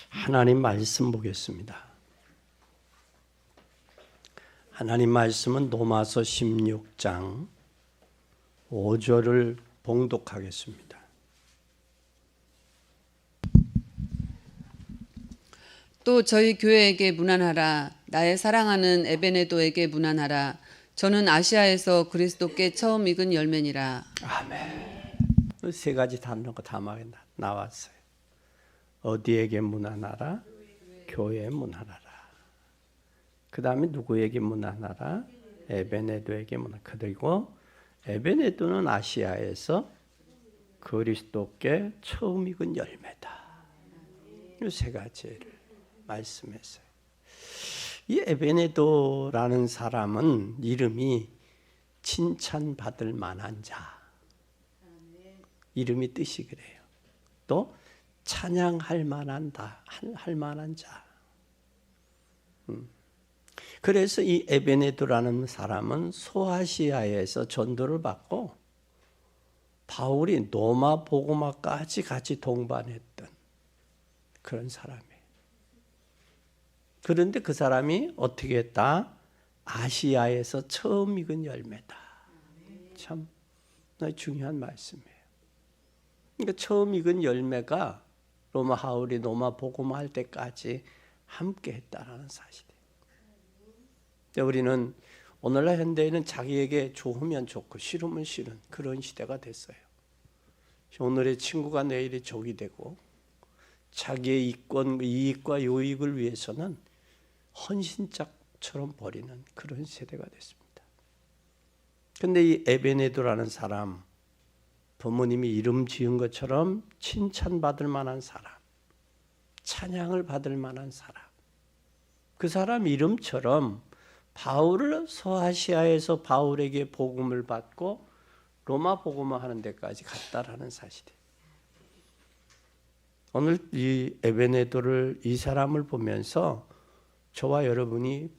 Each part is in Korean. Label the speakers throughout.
Speaker 1: 하나님 말씀 보겠습니다. 하나님 말씀은 로마서 16장 5절을 봉독하겠습니다.
Speaker 2: 또 저희 교회에게 문안하라. 나의 사랑하는 에베네도에게 문안하라. 저는 아시아에서 그리스도께 처음 익은 열매니라.
Speaker 1: 아멘. 세 가지 단어가 다 나왔어요. 어디에게 문안하라? 교회에 문안하라. 그 다음에 누구에게 문안하라? 에베네도에게 문안하라. 그리고 에베네도는 아시아에서 그리스도께 처음 익은 열매다. 이 세 가지를 말씀했어요. 이 에베네도라는 사람은 이름이 칭찬받을 만한 자. 이름이 뜻이 그래요. 또 찬양할 만한 할 만한 자. 그래서 이 에베네도라는 사람은 소아시아에서 전도를 받고 바울이 로마 복음화까지 같이 동반했던 그런 사람이에요. 그런데 그 사람이 어떻게 했다? 아시아에서 처음 익은 열매다. 참 중요한 말씀이에요. 그러니까 처음 익은 열매가 바울이 로마 복음화할 때까지 함께 했다라는 사실이에요. 우리는 오늘날 현대에는 자기에게 좋으면 좋고 싫으면 싫은 그런 시대가 됐어요. 오늘의 친구가 내일의 적이 되고 자기의 이익과 요익을 위해서는 헌신짝처럼 버리는 그런 세대가 됐습니다. 그런데 이 에베네도라는 사람, 부모님이 이름 지은 것처럼 칭찬받을 만한 사람, 찬양을 받을 만한 사람, 그 사람 이름처럼 바울을 소아시아에서 바울에게 복음을 받고 로마 복음화 하는 데까지 갔다라는 사실이에요. 오늘 이 에베네도를 이 사람을 보면서 저와 여러분이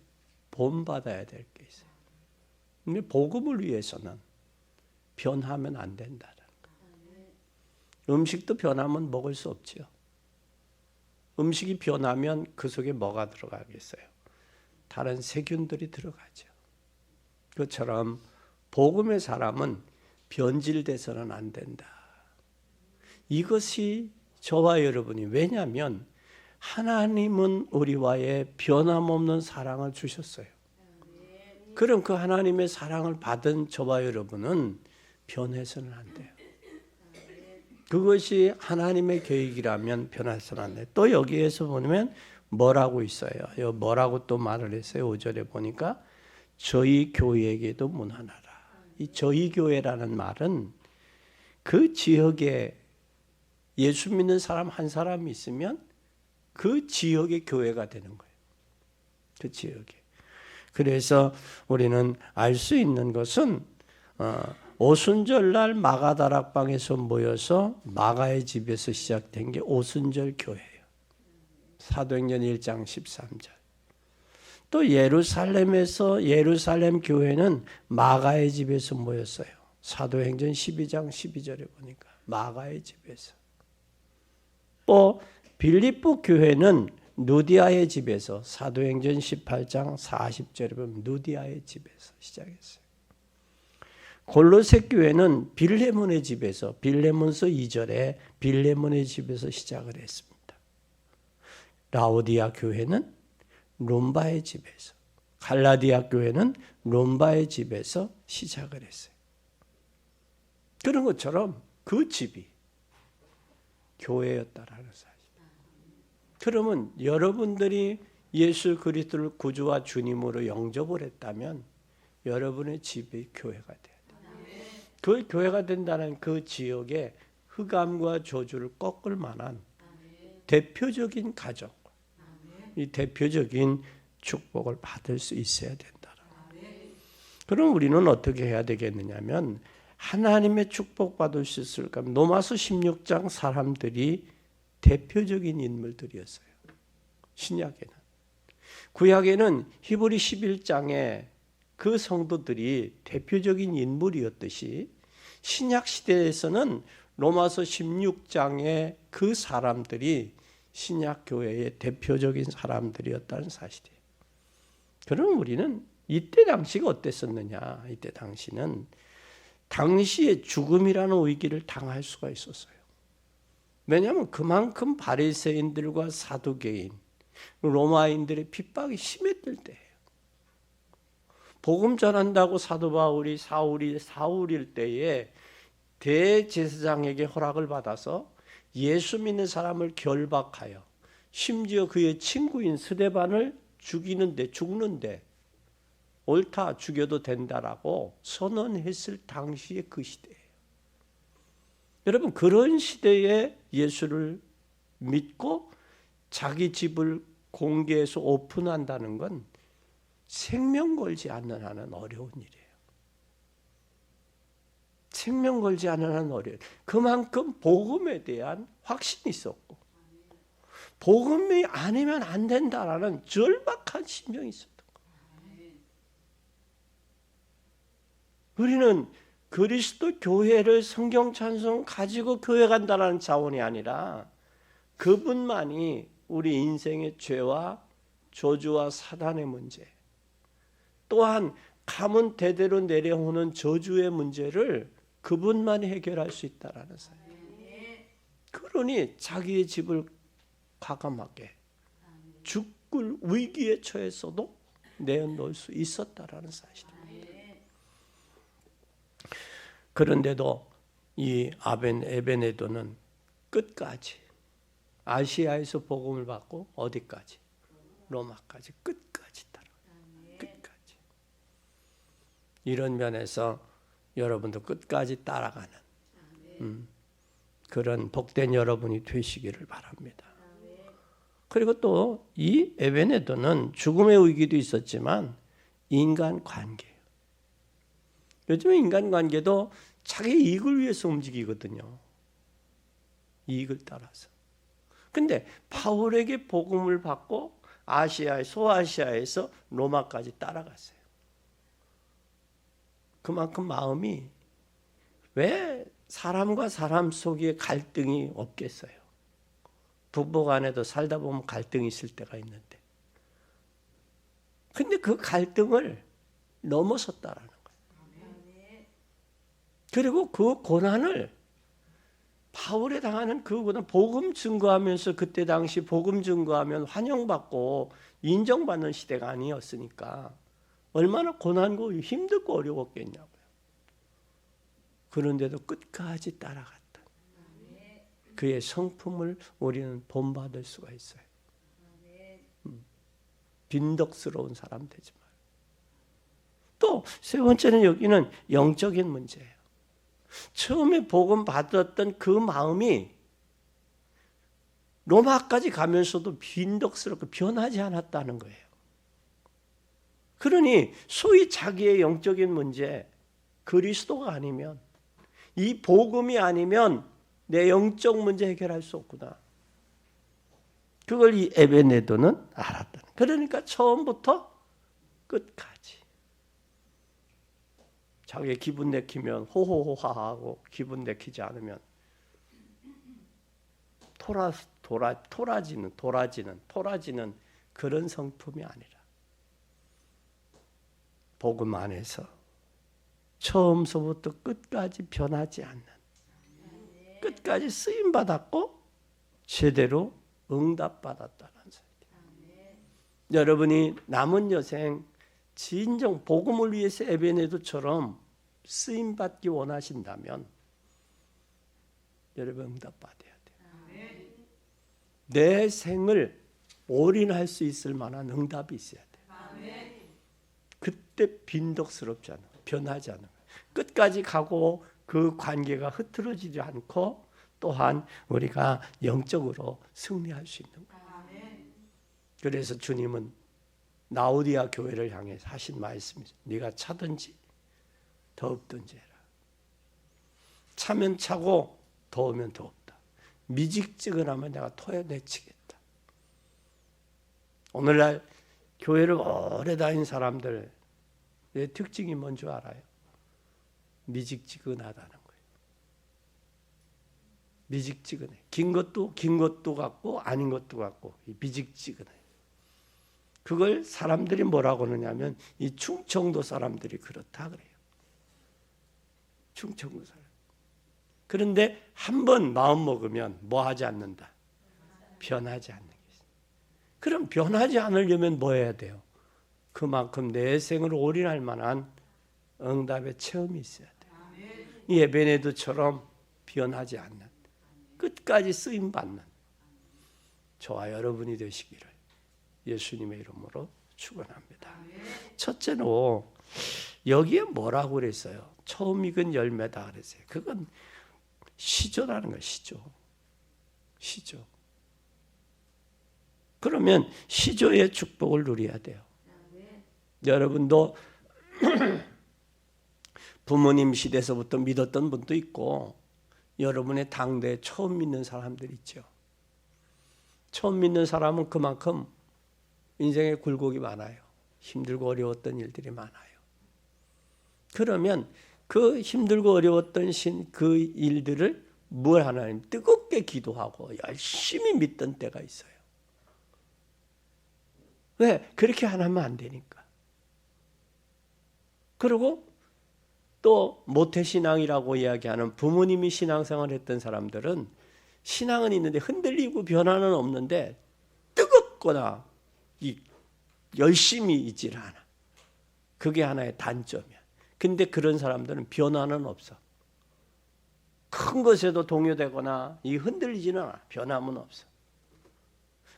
Speaker 1: 본받아야 될 게 있어요. 근데 복음을 위해서는 변하면 안 된다는 거예요. 음식도 변하면 먹을 수 없죠. 음식이 변하면 그 속에 뭐가 들어가겠어요? 다른 세균들이 들어가죠. 그것처럼 복음의 사람은 변질돼서는 안 된다. 이것이 저와 여러분이, 왜냐하면 하나님은 우리와의 변함없는 사랑을 주셨어요. 그럼 그 하나님의 사랑을 받은 저와 여러분은 변해서는 안 돼요. 그것이 하나님의 계획이라면 변해서는 안 돼요. 또 여기에서 보면 뭐라고 있어요? 뭐라고 또 말을 했어요? 5절에 보니까 저희 교회에게도 문안하라. 이 저희 교회라는 말은 그 지역에 예수 믿는 사람 한 사람이 있으면 그 지역의 교회가 되는 거예요. 그 지역에. 그래서 우리는 알 수 있는 것은 오순절날 마가다락방에서 모여서 마가의 집에서 시작된 게 오순절 교회예요. 사도행전 1장 13절. 또 예루살렘에서 예루살렘 교회는 마가의 집에서 모였어요. 사도행전 12장 12절에 보니까 마가의 집에서. 또 빌립보 교회는 누디아의 집에서 사도행전 18장 40절에 보면 누디아의 집에서 시작했어요. 골로새 교회는 빌레몬의 집에서 빌레몬서 2절에 빌레몬의 집에서 시작을 했습니다. 라오디아 교회는 롬바의 집에서, 갈라디아 교회는 롬바의 집에서 시작을 했어요. 그런 것처럼 그 집이 교회였다라는 사실. 그러면 여러분들이 예수 그리스도를 구주와 주님으로 영접을 했다면 여러분의 집이 교회가 돼야 돼요. 그 교회가 된다는 그 지역의 흑암과 저주를 꺾을 만한 대표적인 가정, 이 대표적인 축복을 받을 수 있어야 된다. 그럼 우리는 어떻게 해야 되겠느냐면 하나님의 축복받을 수 있을까? 로마서 16장 사람들이 대표적인 인물들이었어요. 신약에는. 구약에는 히브리 11장에 그 성도들이 대표적인 인물이었듯이 신약 시대에서는 로마서 16장에 그 사람들이 신약 교회의 대표적인 사람들이었다는 사실이에요. 그럼 우리는 이때 당시가 어땠었느냐? 이때 당시는 당시에 죽음이라는 위기를 당할 수가 있었어요. 왜냐하면 그만큼 바리새인들과 사두개인, 로마인들의 핍박이 심했을 때예요. 복음 전한다고 사도 바울이 사울일 때에 대제사장에게 허락을 받아서 예수 믿는 사람을 결박하여 심지어 그의 친구인 스데반을 죽는데 옳다, 죽여도 된다라고 선언했을 당시의 그 시대예요. 여러분, 그런 시대에 예수를 믿고 자기 집을 공개해서 오픈한다는 건 생명 걸지 않는 한은 어려운 일이에요. 생명 걸지 않는 한은 어려워요. 그만큼 복음에 대한 확신이 있었고 복음이 아니면 안 된다라는 절박한 심정이 있었던 거예요. 우리는 그리스도 교회를 성경 찬송 가지고 교회 간다는 자원이 아니라 그분만이 우리 인생의 죄와 저주와 사단의 문제, 또한 가문 대대로 내려오는 저주의 문제를 그분만이 해결할 수 있다라는 사실. 그러니 자기의 집을 과감하게 죽을 위기에 처했어도 내어놓을 수 있었다라는 사실입니다. 그런데도 이 에베네도는 끝까지 아시아에서 복음을 받고 어디까지? 로마까지 끝까지 따라가요. 끝까지. 이런 면에서 여러분도 끝까지 따라가는 그런 복된 여러분이 되시기를 바랍니다. 그리고 또 이 에베네도는 죽음의 위기도 있었지만 인간관계예요. 요즘에 인간관계도 자기 이익을 위해서 움직이거든요. 이익을 따라서. 근데 바울에게 복음을 받고 소아시아에서 로마까지 따라갔어요. 그만큼 마음이, 왜 사람과 사람 속에 갈등이 없겠어요? 부부 간에도 살다 보면 갈등이 있을 때가 있는데. 근데 그 갈등을 넘어섰다라는 거예요. 그리고 그 고난을, 바울에 당하는 그 고난, 복음 증거하면서, 그때 당시 복음 증거하면 환영받고 인정받는 시대가 아니었으니까 얼마나 고난고 힘들고 어려웠겠냐고요. 그런데도 끝까지 따라갔다. 그의 성품을 우리는 본받을 수가 있어요. 빈덕스러운 사람 되지 마요. 또 세 번째는 여기는 영적인 문제예요. 처음에 복음 받았던 그 마음이 로마까지 가면서도 빈덕스럽고 변하지 않았다는 거예요. 그러니 소위 자기의 영적인 문제, 그리스도가 아니면, 이 복음이 아니면 내 영적 문제 해결할 수 없구나. 그걸 이 에베네도는 알았다. 그러니까 처음부터 끝까지 자기 기분 내키면 호호호하하고 기분 내키지 않으면 토라지는 그런 성품이 아니라 복음 안에서 처음서부터 끝까지 변하지 않는, 끝까지 쓰임 받았고 제대로 응답받았다는 사실이에요. 여러분이 남은 여생 진정 복음을 위해서 에베네도처럼 쓰임 받기 원하신다면 여러분 응답받아야 돼요. 내 생을 올인할 수 있을 만한 응답이 있어야 돼요. 그때 빈덕스럽지 않아요. 변하지 않아요. 끝까지 가고 그 관계가 흐트러지지 않고 또한 우리가 영적으로 승리할 수 있는 거예요. 그래서 주님은 라오디아 교회를 향해서 하신 말씀이죠. 네가 차든지 더웁든지 해라. 차면 차고 더우면 더웁다. 미직지근하면 내가 토해내치겠다. 오늘날 교회를 오래 다닌 사람들의 특징이 뭔지 알아요? 미직지근하다는 거예요. 미직지근해. 긴 것도 같고 아닌 것도 같고 미직지근해. 그걸 사람들이 뭐라고 하느냐면 이 충청도 사람들이 그렇다 그래요. 충청도 사람. 그런데 한번 마음 먹으면 뭐 하지 않는다? 변하지 않는 것이다. 그럼 변하지 않으려면 뭐 해야 돼요? 그만큼 내 생을 올인할 만한 응답의 체험이 있어야 돼요. 이 에베네도처럼 변하지 않는, 끝까지 쓰임 받는 저와 여러분이 되시기를 예수님의 이름으로 축원합니다. 첫째로 여기에 뭐라고 그랬어요? 처음 익은 열매다 그랬어요. 그건 시조라는 거예요. 시조. 그러면 시조의 축복을 누려야 돼요. 여러분도 부모님 시대에서부터 믿었던 분도 있고 여러분의 당대에 처음 믿는 사람들 있죠. 처음 믿는 사람은 그만큼 인생에 굴곡이 많아요. 힘들고 어려웠던 일들이 많아요. 그러면 그 힘들고 어려웠던 그 일들을 뭘 하나님 뜨겁게 기도하고 열심히 믿던 때가 있어요. 왜? 그렇게 안 하면 안 되니까. 그리고 또 모태신앙이라고 이야기하는 부모님이 신앙생활을 했던 사람들은 신앙은 있는데 흔들리고 변화는 없는데 뜨겁거나 열심히 있지를 않아. 그게 하나의 단점이야. 근데 그런 사람들은 변화는 없어. 큰 것에도 동요되거나 흔들리지는 않아. 변함은 없어.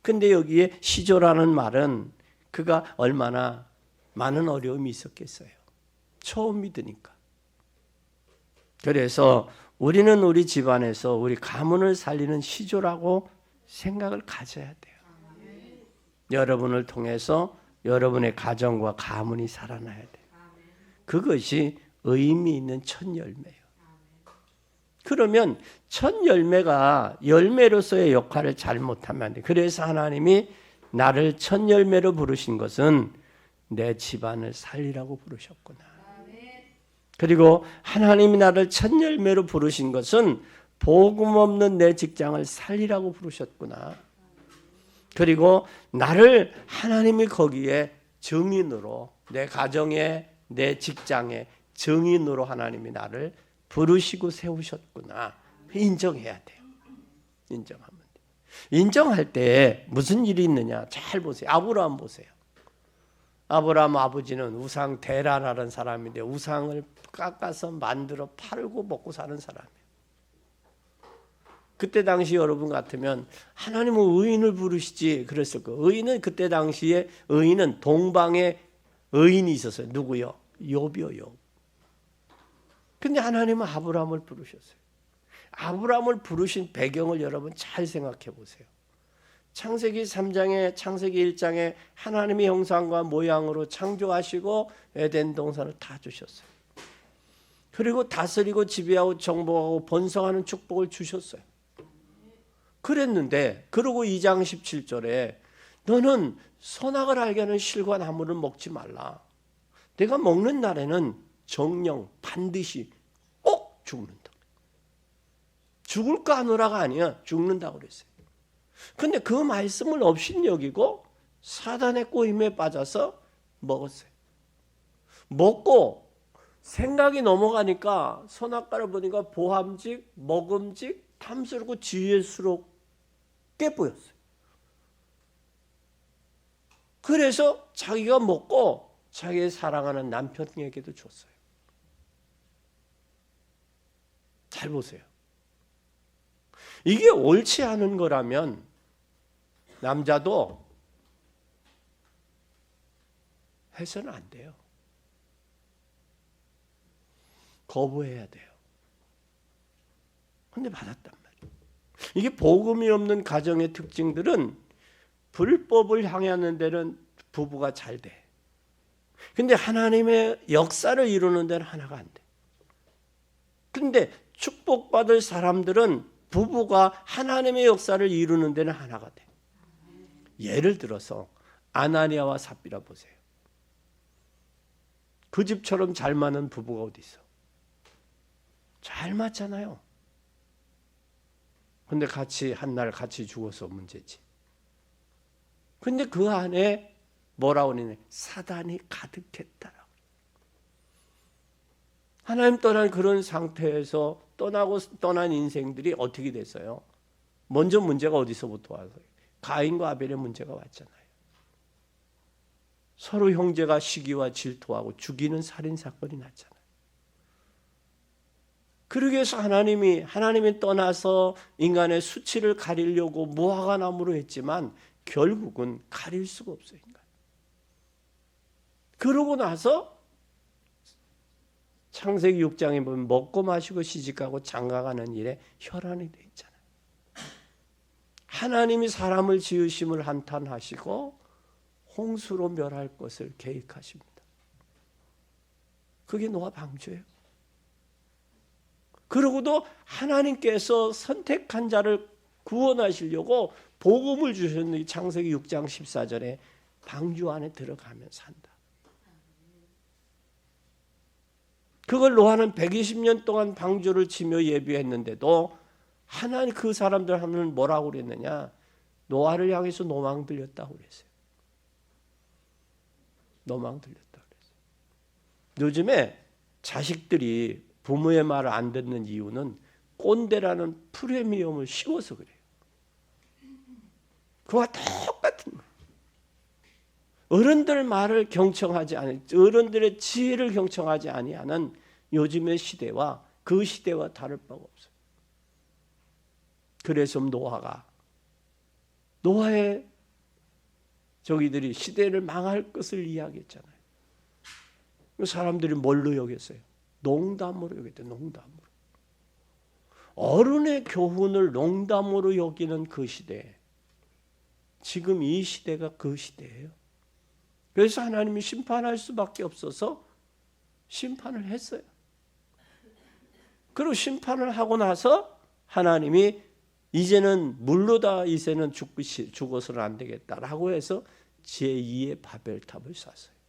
Speaker 1: 근데 여기에 시조라는 말은 그가 얼마나 많은 어려움이 있었겠어요. 처음 믿으니까. 그래서 우리는 우리 집안에서 우리 가문을 살리는 시조라고 생각을 가져야 돼요. 여러분을 통해서 여러분의 가정과 가문이 살아나야 돼요. 그것이 의미 있는 첫 열매예요. 그러면 첫 열매가 열매로서의 역할을 잘 못하면 안 돼요. 그래서 하나님이 나를 첫 열매로 부르신 것은 내 집안을 살리라고 부르셨구나. 그리고 하나님이 나를 첫 열매로 부르신 것은 복음 없는 내 직장을 살리라고 부르셨구나. 그리고 나를 하나님이 거기에 증인으로 내 가정에 내 직장에 증인으로 하나님이 나를 부르시고 세우셨구나. 인정해야 돼요. 인정하면 돼요. 인정할 때 무슨 일이 있느냐 잘 보세요. 아브라함 보세요. 아브라함 아버지는 우상 데라라는 사람인데 우상을 깎아서 만들어 팔고 먹고 사는 사람이에요. 그때 당시 여러분 같으면 하나님은 의인을 부르시지 그랬을 거예요. 의인은 그때 당시에 의인은 동방에 의인이 있었어요. 누구요? 욥이요. 욥. 근데 하나님은 아브라함을 부르셨어요. 아브라함을 부르신 배경을 여러분 잘 생각해 보세요. 창세기 3장에 창세기 1장에 하나님의 형상과 모양으로 창조하시고 에덴 동산을 다 주셨어요. 그리고 다스리고 지배하고 정복하고 번성하는 축복을 주셨어요. 그랬는데 그러고 2장 17절에 너는 선악을 알게 하는 실과 나무를 먹지 말라. 내가 먹는 날에는 정령 반드시 꼭 죽는다. 죽을까 하노라가 아니야. 죽는다고 그랬어요. 근데 그 말씀을 업신여기고 사단의 꼬임에 빠져서 먹었어요. 먹고 생각이 넘어가니까 선악과를 보니까 보함직, 먹음직, 탐스럽고 지혜스럽게 보였어요. 그래서 자기가 먹고 자기의 사랑하는 남편에게도 줬어요. 잘 보세요. 이게 옳지 않은 거라면 남자도 해서는 안 돼요. 거부해야 돼요. 근데 받았단 말이에요. 이게 복음이 없는 가정의 특징들은 불법을 향하는 데는 부부가 잘 돼. 근데 하나님의 역사를 이루는 데는 하나가 안 돼. 근데 축복받을 사람들은 부부가 하나님의 역사를 이루는 데는 하나가 돼. 예를 들어서 아나니아와 삽비라 보세요. 그 집처럼 잘 맞는 부부가 어디 있어? 잘 맞잖아요. 근데 한날 같이 죽어서 문제지. 근데 그 안에 뭐라고 그러냐? 사단이 가득했다라고. 하나님 떠난 그런 상태에서 떠난 인생들이 어떻게 됐어요? 먼저 문제가 어디서부터 와서? 가인과 아벨의 문제가 왔잖아요. 서로 형제가 시기와 질투하고 죽이는 살인 사건이 났잖아요. 그러기 위해서 하나님이 떠나서 인간의 수치를 가리려고 무화과 나무로 했지만 결국은 가릴 수가 없어요. 인간. 그러고 나서 창세기 6장에 보면 먹고 마시고 시집가고 장가가는 일에 혈안이 되어 있잖아요. 하나님이 사람을 지으심을 한탄하시고 홍수로 멸할 것을 계획하십니다. 그게 노아 방주예요. 그러고도 하나님께서 선택한 자를 구원하시려고 복음을 주셨는데 창세기 6장 14절에 방주 안에 들어가면 산다. 그걸 노아는 120년 동안 방주를 치며 예비했는데도 하나님 그 사람들 하면 뭐라고 그랬느냐? 노아를 향해서 노망 들렸다고 그랬어요. 노망 들렸다고 그랬어요. 요즘에 자식들이 부모의 말을 안 듣는 이유는 꼰대라는 프리미엄을 씌워서 그래요. 그와 똑같은 거예요. 어른들 말을 경청하지 않은, 어른들의 지혜를 경청하지 아니하는 요즘의 시대와 그 시대와 다를 바가 없어요. 그래서 노아의 저기들이 시대를 망할 것을 이야기했잖아요. 사람들이 뭘로 여겼어요? 농담으로 여겼대요. 농담으로. 어른의 교훈을 농담으로 여기는 그 시대. 지금 이 시대가 그 시대예요. 그래서 하나님이 심판할 수밖에 없어서 심판을 했어요. 그리고 심판을 하고 나서 하나님이 이제는 물로다 이제는 죽어서는 안 되겠다라고 해서 제2의 바벨탑을 쐈어요.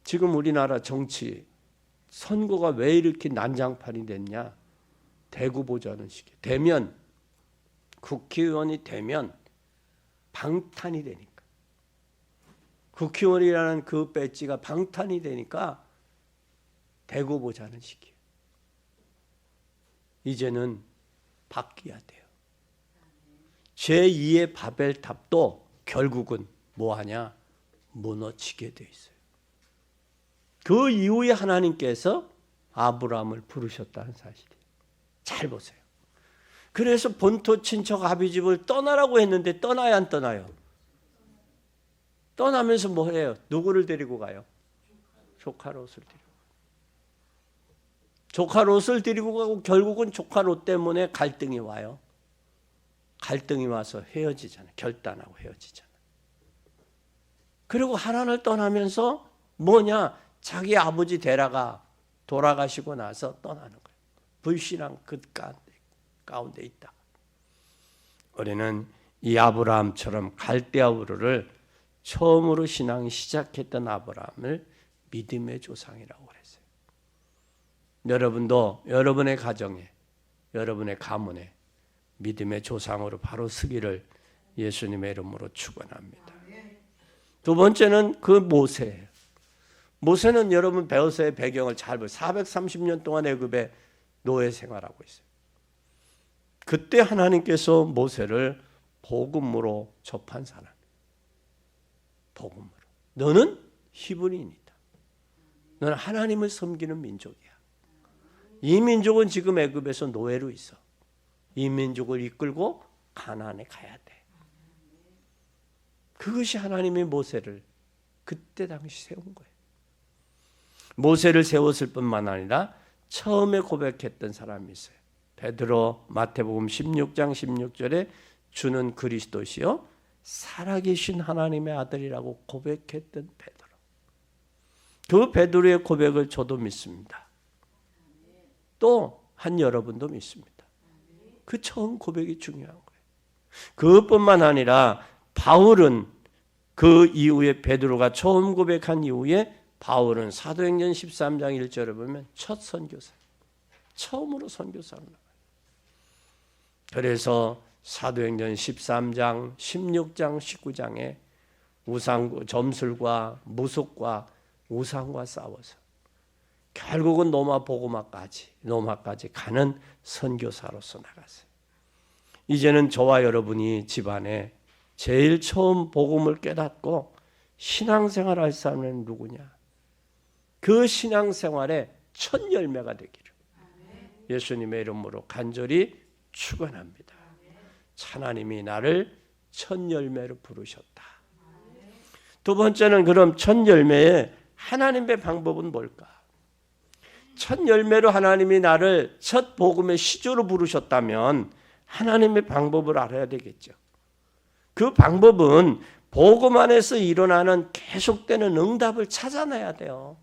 Speaker 1: 지금 우리나라 정치 선거가 왜 이렇게 난장판이 됐냐? 대구 보자는 식이에요. 되면 국회의원이 되면 방탄이 되니까. 국회의원이라는 그 배지가 방탄이 되니까 대구 보자는 식이에요. 이제는 바뀌어야 돼요. 제2의 바벨탑도 결국은 뭐하냐? 무너지게 돼 있어요. 그 이후에 하나님께서 아브라함을 부르셨다는 사실이에요. 잘 보세요. 그래서 본토 친척 아비집을 떠나라고 했는데 떠나야 안 떠나요? 떠나면서 뭐 해요? 누구를 데리고 가요? 조카 롯을 데리고 가요. 조카 롯을 데리고 가고 결국은 조카 롯 때문에 갈등이 와요. 갈등이 와서 헤어지잖아요. 결단하고 헤어지잖아요. 그리고 하나님을 떠나면서 뭐냐? 자기 아버지 데라가 돌아가시고 나서 떠나는 거예요. 불신앙 그 가운데 있다. 우리는 이 아브라함처럼 갈대아 우르를 처음으로 신앙이 시작했던 아브라함을 믿음의 조상이라고 그랬어요. 여러분도 여러분의 가정에, 여러분의 가문에 믿음의 조상으로 바로 서기를 예수님의 이름으로 축원합니다. 두 번째는 그 모세예요. 모세는 여러분 배우세요. 배경을 잘 보세요. 430년 동안 애굽에 노예 생활하고 있어요. 그때 하나님께서 모세를 복음으로 접한 사람. 복음으로. 너는 히브리인이다. 너는 하나님을 섬기는 민족이야. 이 민족은 지금 애굽에서 노예로 있어. 이 민족을 이끌고 가나안에 가야 돼. 그것이 하나님의 모세를 그때 당시 세운 거예요. 모세를 세웠을 뿐만 아니라 처음에 고백했던 사람이 있어요. 베드로 마태복음 16장 16절에 주는 그리스도시요 살아계신 하나님의 아들이라고 고백했던 베드로. 그 베드로의 고백을 저도 믿습니다. 또 한 여러분도 믿습니다. 그 처음 고백이 중요한 거예요. 그것뿐만 아니라 바울은 그 이후에 베드로가 처음 고백한 이후에 바울은 사도행전 13장 1절에 보면 첫 선교사, 처음으로 선교사로 나가요. 그래서 사도행전 13장, 16장, 19장에 점술과 무속과 우상과 싸워서 결국은 로마까지 가는 선교사로서 나갔어요. 이제는 저와 여러분이 집안에 제일 처음 복음을 깨닫고 신앙생활할 사람은 누구냐? 그 신앙생활의 첫 열매가 되기를 예수님의 이름으로 간절히 축원합니다. 하나님이 나를 첫 열매로 부르셨다. 두 번째는 그럼 첫 열매의 하나님의 방법은 뭘까? 첫 열매로 하나님이 나를 첫 복음의 시조로 부르셨다면 하나님의 방법을 알아야 되겠죠. 그 방법은 복음 안에서 일어나는 계속되는 응답을 찾아내야 돼요.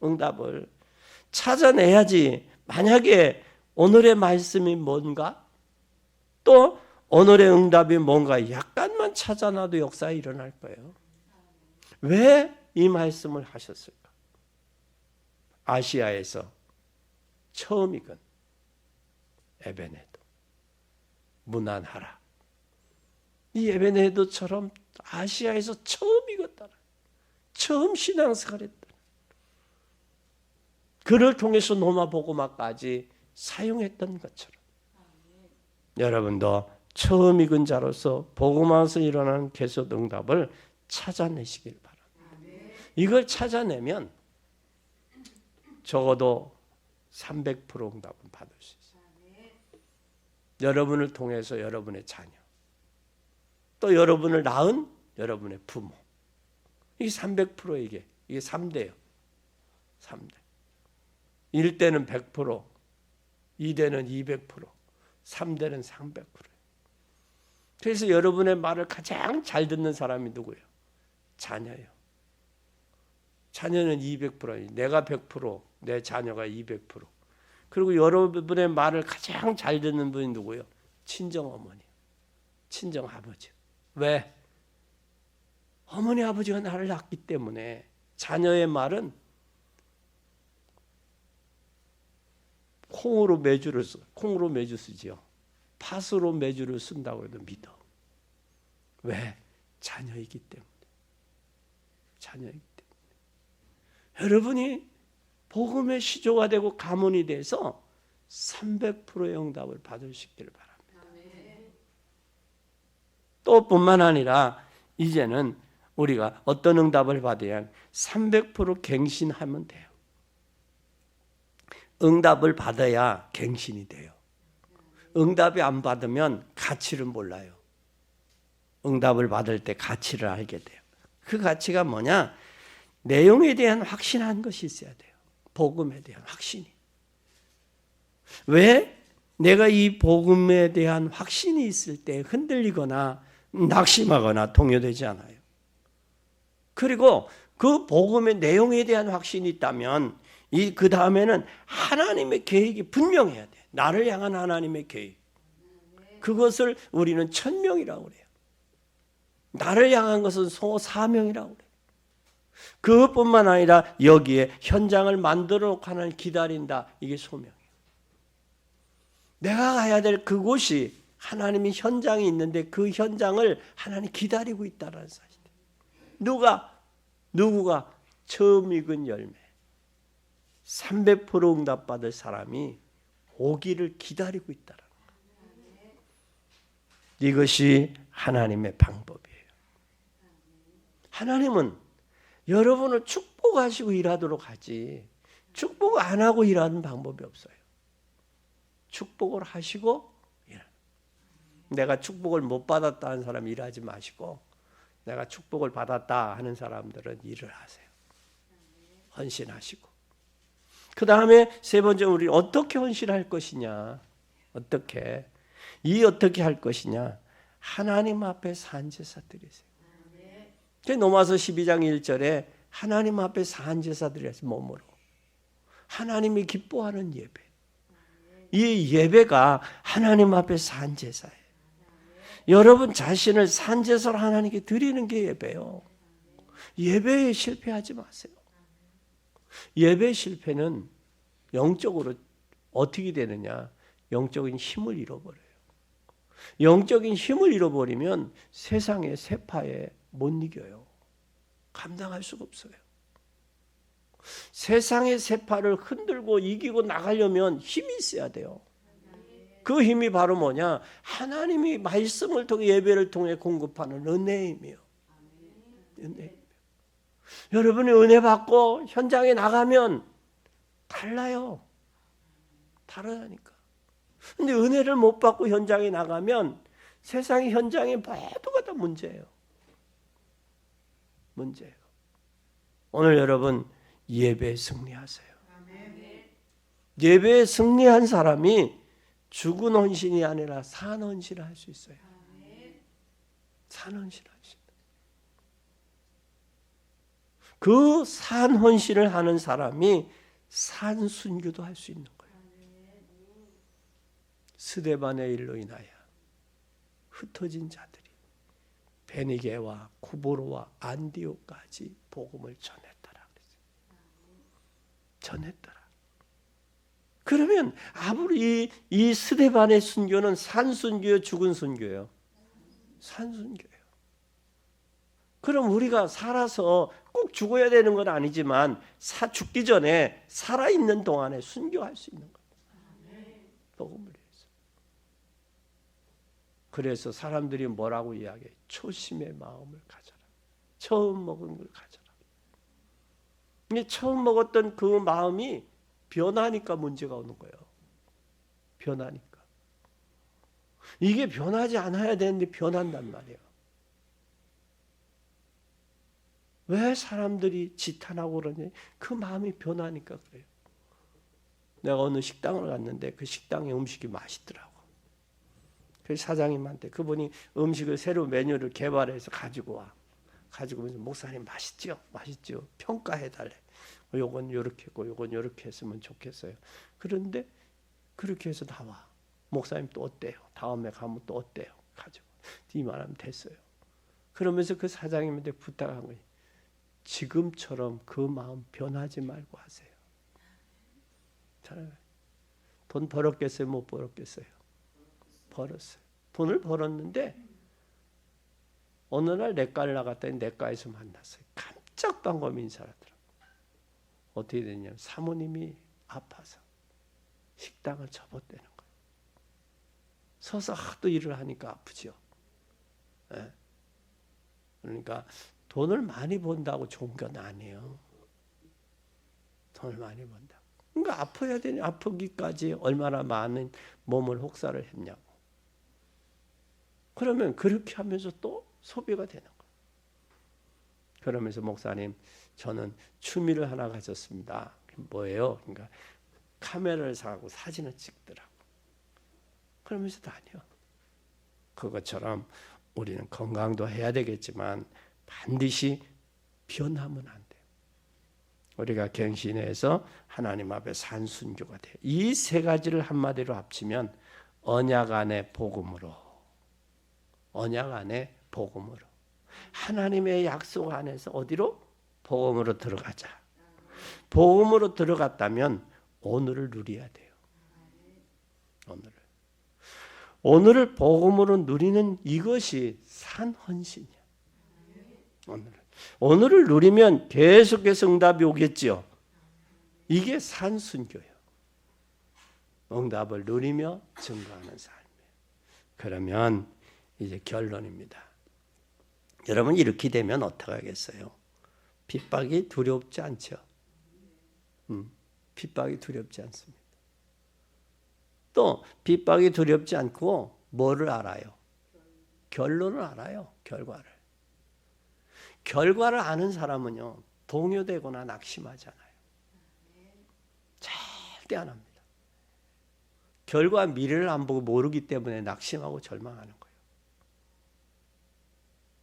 Speaker 1: 응답을 찾아내야지. 만약에 오늘의 말씀이 뭔가 또 오늘의 응답이 뭔가 약간만 찾아놔도 역사에 일어날 거예요. 왜 이 말씀을 하셨을까? 아시아에서 처음 익은 에베네도 무난하라. 이 에베네도처럼 아시아에서 처음 익었다라. 처음 신앙생활했다. 그를 통해서 로마 복음화까지 사용했던 것처럼 여러분도 처음 익은 자로서 복음화에서 일어나는 계속 응답을 찾아내시길 바랍니다. 이걸 찾아내면 적어도 300% 응답은 받을 수 있어요. 여러분을 통해서 여러분의 자녀, 또 여러분을 낳은 여러분의 부모, 이게 300% 이게 3대예요. 3대. 1대는 100%, 2대는 200%, 3대는 300%. 그래서 여러분의 말을 가장 잘 듣는 사람이 누구예요? 자녀예요. 자녀는 200%, 내가 100%, 내 자녀가 200%. 그리고 여러분의 말을 가장 잘 듣는 분이 누구예요? 친정어머니, 친정아버지. 왜? 어머니, 아버지가 나를 낳기 때문에 자녀의 말은 콩으로 매주 쓰지요. 팥으로 매주를 쓴다고 해도 믿어. 왜? 자녀이기 때문에. 자녀이기 때문에. 여러분이 복음의 시조가 되고 가문이 돼서 300%의 응답을 받으시기를 바랍니다. 또 뿐만 아니라 이제는 우리가 어떤 응답을 받아야 300% 갱신하면 돼요. 응답을 받아야 갱신이 돼요. 응답이 안 받으면 가치를 몰라요. 응답을 받을 때 가치를 알게 돼요. 그 가치가 뭐냐? 내용에 대한 확신한 것이 있어야 돼요. 복음에 대한 확신이. 왜? 내가 이 복음에 대한 확신이 있을 때 흔들리거나 낙심하거나 동요되지 않아요. 그리고 그 복음의 내용에 대한 확신이 있다면 그 다음에는 하나님의 계획이 분명해야 돼. 나를 향한 하나님의 계획. 그것을 우리는 천명이라고 그래요. 나를 향한 것은 사명이라고 그래요. 그것뿐만 아니라 여기에 현장을 만들어 놓고 하나님 기다린다. 이게 소명이에요. 내가 가야 될 그곳이 하나님이 현장이 있는데 그 현장을 하나님 기다리고 있다는 사실이에요. 누구가 처음 익은 열매 300% 응답받을 사람이 오기를 기다리고 있다는 거예요. 이것이 하나님의 방법이에요. 하나님은 여러분을 축복하시고 일하도록 하지 축복 안 하고 일하는 방법이 없어요. 축복을 하시고 내가 축복을 못 받았다 하는 사람 일하지 마시고 내가 축복을 받았다 하는 사람들은 일을 하세요. 헌신하시고. 그 다음에 세 번째 우리 어떻게 헌신할 것이냐. 어떻게 할 것이냐. 하나님 앞에 산제사 드리세요. 로마서 12장 1절에 하나님 앞에 산제사 드리세요. 몸으로. 하나님이 기뻐하는 예배. 이 예배가 하나님 앞에 산제사예요. 여러분 자신을 산제사로 하나님께 드리는 게 예배예요. 예배에 실패하지 마세요. 예배 실패는 영적으로 어떻게 되느냐? 영적인 힘을 잃어버려요. 영적인 힘을 잃어버리면 세상의 세파에 못 이겨요. 감당할 수가 없어요. 세상의 세파를 흔들고 이기고 나가려면 힘이 있어야 돼요. 그 힘이 바로 뭐냐? 하나님이 말씀을 통해 예배를 통해 공급하는 은혜임이요. 은혜. 여러분이 은혜 받고 현장에 나가면 달라요. 다르다니까. 근데 은혜를 못 받고 현장에 나가면 세상의 현장에 모두가 다 문제예요. 문제예요. 오늘 여러분 예배에 승리하세요. 예배에 승리한 사람이 죽은 헌신이 아니라 산 헌신을 할 수 있어요. 산 헌신을 할 수 있어요. 그 산 헌신을 하는 사람이 산 순교도 할 수 있는 거예요. 스데반의 일로 인하여 흩어진 자들이 베니게와 쿠보로와 안디오까지 복음을 전했더라. 전했더라. 그러면 아무리 이 스데반의 순교는 산 순교요, 죽은 순교예요? 산 순교예요. 그럼 우리가 살아서 꼭 죽어야 되는 건 아니지만 죽기 전에 살아있는 동안에 순교할 수 있는 거예요. 복음을 위해서. 그래서 사람들이 뭐라고 이야기해? 초심의 마음을 가져라. 처음 먹은 걸 가져라. 근데 처음 먹었던 그 마음이 변하니까 문제가 오는 거예요. 변하니까. 이게 변하지 않아야 되는데 변한단 말이에요. 왜 사람들이 지탄하고 그러냐? 그 마음이 변하니까 그래요. 내가 어느 식당을 갔는데 그 식당의 음식이 맛있더라고. 그래서 사장님한테 그분이 음식을 새로 메뉴를 개발해서 가지고 와. 가지고 오면서 목사님 맛있죠? 맛있죠? 평가해달래. 요건 이렇게 했고 요건 이렇게 했으면 좋겠어요. 그런데 그렇게 해서 나와. 목사님 또 어때요? 다음에 가면 또 어때요? 가지고 이만하면 됐어요. 그러면서 그 사장님한테 부탁한 거예요. 지금처럼 그 마음 변하지 말고 하세요. 돈 벌었겠어요? 못 벌었겠어요? 벌었어요. 돈을 벌었는데 어느 날 내과를 나갔더니 내과에서 만났어요. 깜짝 반가움 인사하더라고요. 어떻게 됐냐면 사모님이 아파서 식당을 접었다는 거예요. 서서 하도 일을 하니까 아프죠. 네. 그러니까 돈을 많이 번다고 좋은 건 아니에요. 돈을 많이 번다. 그러니까 아파야 되니 아프기까지 얼마나 많은 몸을 혹사를 했냐고. 그러면 그렇게 하면서 또 소비가 되는 거예요. 그러면서 목사님, 저는 취미를 하나 가졌습니다. 뭐예요? 그러니까 카메라를 사고 사진을 찍더라고. 그러면서 다녀. 그것처럼 우리는 건강도 해야 되겠지만 반드시 변하면 안 돼요. 우리가 갱신해서 하나님 앞에 산 순교가 돼요. 이 세 가지를 한마디로 합치면 언약 안의 복음으로, 언약 안의 복음으로, 하나님의 약속 안에서 어디로? 복음으로 들어가자. 복음으로 들어갔다면 오늘을 누려야 돼요. 오늘을 복음으로 누리는 이것이 산 헌신이야. 오늘을 누리면 계속해서 응답이 오겠죠. 이게 산 순교예요. 응답을 누리며 증거하는 삶이에요. 그러면 이제 결론입니다. 여러분 이렇게 되면 어떻게 하겠어요? 핍박이 두렵지 않죠? 핍박이 두렵지 않습니다. 또 핍박이 두렵지 않고 뭐를 알아요? 결론을 알아요. 결과를 아는 사람은요 동요되거나 낙심하지 않아요. 절대 안 합니다. 결과 미래를 안 보고 모르기 때문에 낙심하고 절망하는 거예요.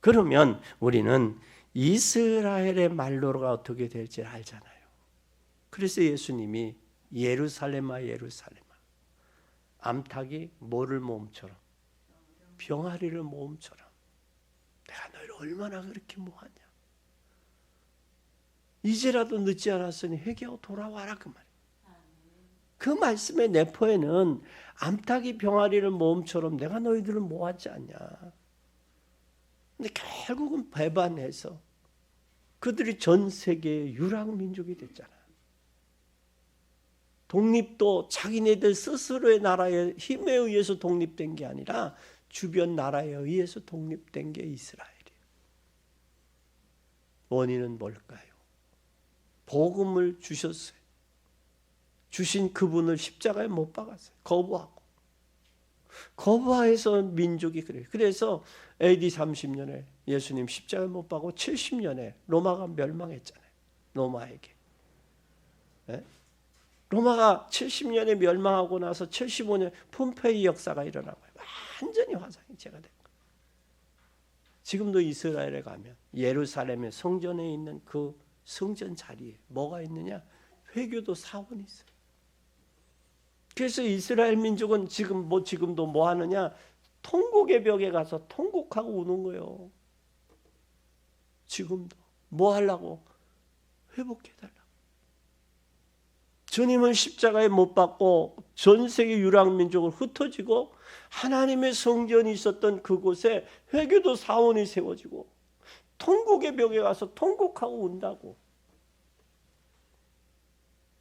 Speaker 1: 그러면 우리는 이스라엘의 말로가 어떻게 될지 알잖아요. 그래서 예수님이 예루살렘아 예루살렘아 암탉이 뭐를 모음처럼 병아리를 모음처럼 내가 너희를 얼마나 그렇게 모았냐. 이제라도 늦지 않았으니 회개하고 돌아와라 그 말이에요. 그 말씀의 내포에는 암탉이 병아리를 모음처럼 내가 너희들을 모았지 않냐. 근데 결국은 배반해서 그들이 전 세계의 유랑민족이 됐잖아. 독립도 자기네들 스스로의 나라의 힘에 의해서 독립된 게 아니라 주변 나라에 의해서 독립된 게 이스라엘이에요. 원인은 뭘까요? 복음을 주셨어요. 주신 그분을 십자가에 못 박았어요. 거부해서 민족이 그래요. 그래서 AD 30년에 예수님 십자가에 못 박고 70년에 로마가 멸망했잖아요. 로마에게. 네? 로마가 70년에 멸망하고 나서 75년 폼페이 역사가 일어나고 완전히 화상이체가 된 거예요. 지금도 이스라엘에 가면 예루살렘의 성전에 있는 그 성전 자리에 뭐가 있느냐? 회교도 사원이 있어요. 그래서 이스라엘 민족은 지금도 뭐 하느냐? 통곡의 벽에 가서 통곡하고 우는 거예요. 지금도 뭐 하려고? 회복해달라고. 주님은 십자가에 못 박고 전 세계 유랑민족을 흩어지고 하나님의 성전이 있었던 그곳에 회교도 사원이 세워지고 통곡의 벽에 가서 통곡하고 운다고.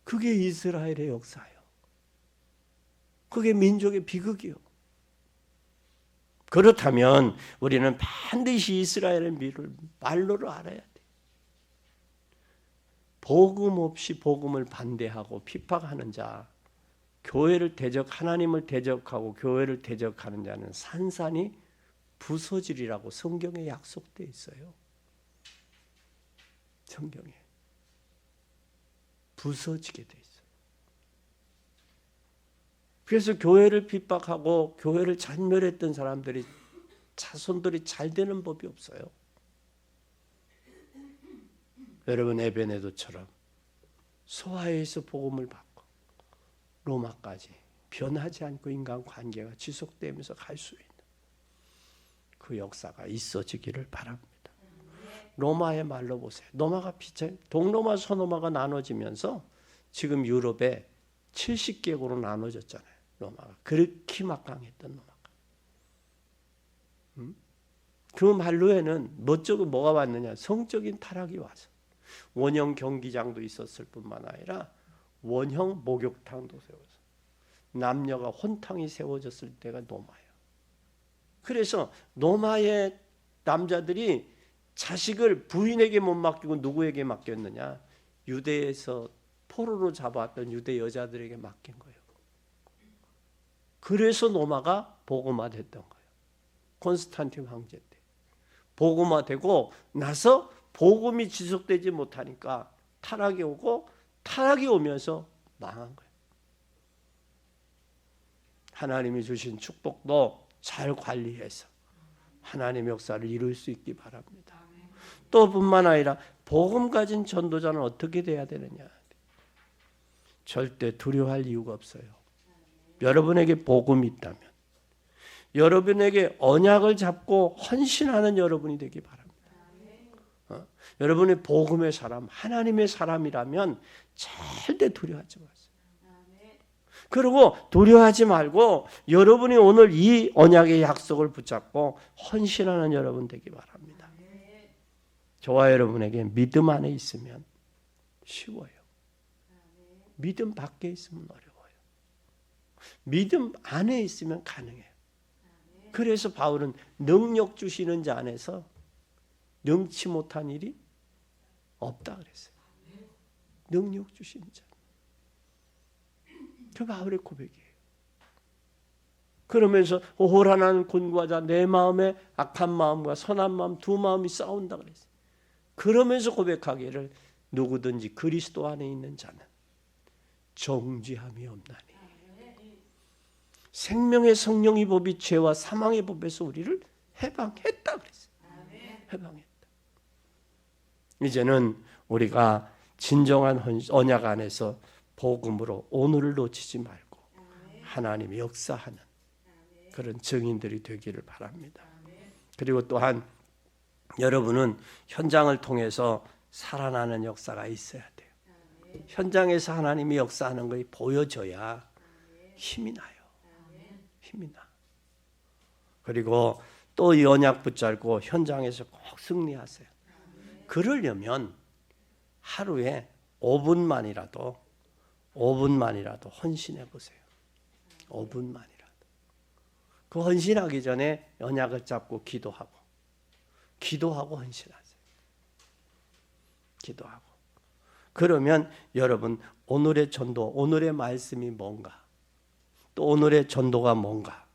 Speaker 1: 그게 이스라엘의 역사예요. 그게 민족의 비극이요. 그렇다면 우리는 반드시 이스라엘의 미를 말로를 알아야 돼. 복음 없이 복음을 반대하고 핍박하는 자, 교회를 하나님을 대적하고 교회를 대적하는 자는 산산이 부서지리라고 성경에 약속되어 있어요. 성경에 부서지게 돼 있어요. 그래서 교회를 핍박하고 교회를 잔멸했던 사람들이 자손들이 잘 되는 법이 없어요. 여러분 에베네도처럼 소아에서 복음을 받고 로마까지 변하지 않고 인간 관계가 지속되면서 갈 수 있는 그 역사가 있어지기를 바랍니다. 로마의 말로 보세요. 로마가 동로마 서로마가 나눠지면서 지금 유럽에 70개국으로 나눠졌잖아요. 로마가 그렇게 막강했던 로마가. 그 말로에는 뭐가 왔느냐? 성적인 타락이 와서 원형 경기장도 있었을 뿐만 아니라 원형 목욕탕도 세워서 남녀가 혼탕이 세워졌을 때가 로마예요. 그래서 로마의 남자들이 자식을 부인에게 못 맡기고 누구에게 맡겼느냐? 유대에서 포로로 잡아왔던 유대 여자들에게 맡긴 거예요. 그래서 로마가 복음화됐던 거예요. 콘스탄틴 황제 때. 복음화되고 나서 복음이 지속되지 못하니까 타락이 오고 타락이 오면서 망한 거예요. 하나님이 주신 축복도 잘 관리해서 하나님의 역사를 이룰 수 있기 바랍니다. 또 뿐만 아니라 복음 가진 전도자는 어떻게 돼야 되느냐? 절대 두려워할 이유가 없어요. 여러분에게 복음이 있다면, 여러분에게 언약을 잡고 헌신하는 여러분이 되기 바랍니다. 여러분의 복음의 사람, 하나님의 사람이라면 절대 두려워하지 마세요. 그리고 두려워하지 말고 여러분이 오늘 이 언약의 약속을 붙잡고 헌신하는 여러분 되기 바랍니다. 저와 여러분에게 믿음 안에 있으면 쉬워요. 믿음 밖에 있으면 어려워요. 믿음 안에 있으면 가능해요. 그래서 바울은 능력 주시는 자 안에서 능치 못한 일이 없다 그랬어요. 능력 주시는 자. 그 바울의 고백이에요. 그러면서 호란한 곤과자 내 마음에 악한 마음과 선한 마음 두 마음이 싸운다 그랬어요. 그러면서 고백하기를 누구든지 그리스도 안에 있는 자는 정죄함이 없나니 생명의 성령의 법이 죄와 사망의 법에서 우리를 해방했다 그랬어요. 해방했다. 이제는 우리가 진정한 언약 안에서 복음으로 오늘을 놓치지 말고 하나님이 역사하는 그런 증인들이 되기를 바랍니다. 그리고 또한 여러분은 현장을 통해서 살아나는 역사가 있어야 돼요. 현장에서 하나님이 역사하는 것이 보여져야 힘이 나요. 힘이 나. 그리고 또 이 언약 붙잡고 현장에서 꼭 승리하세요. 그러려면 하루에 5분만이라도 헌신해 보세요. 5분만이라도. 그 헌신하기 전에 언약을 잡고 기도하고 헌신하세요. 기도하고. 그러면 여러분 오늘의 전도, 오늘의 말씀이 뭔가, 또 오늘의 전도가 뭔가,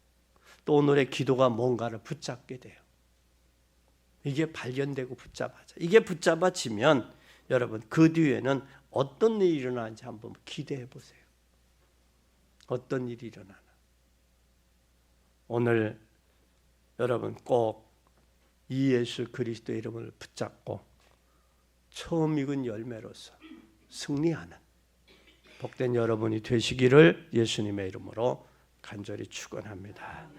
Speaker 1: 또 오늘의 기도가 뭔가를 붙잡게 돼요. 이게 발견되고 붙잡아져. 이게 붙잡아지면 여러분 그 뒤에는 어떤 일이 일어나는지 한번 기대해 보세요. 어떤 일이 일어나나. 오늘 여러분 꼭 이 예수 그리스도의 이름을 붙잡고 처음 익은 열매로서 승리하는 복된 여러분이 되시기를 예수님의 이름으로 간절히 축원합니다.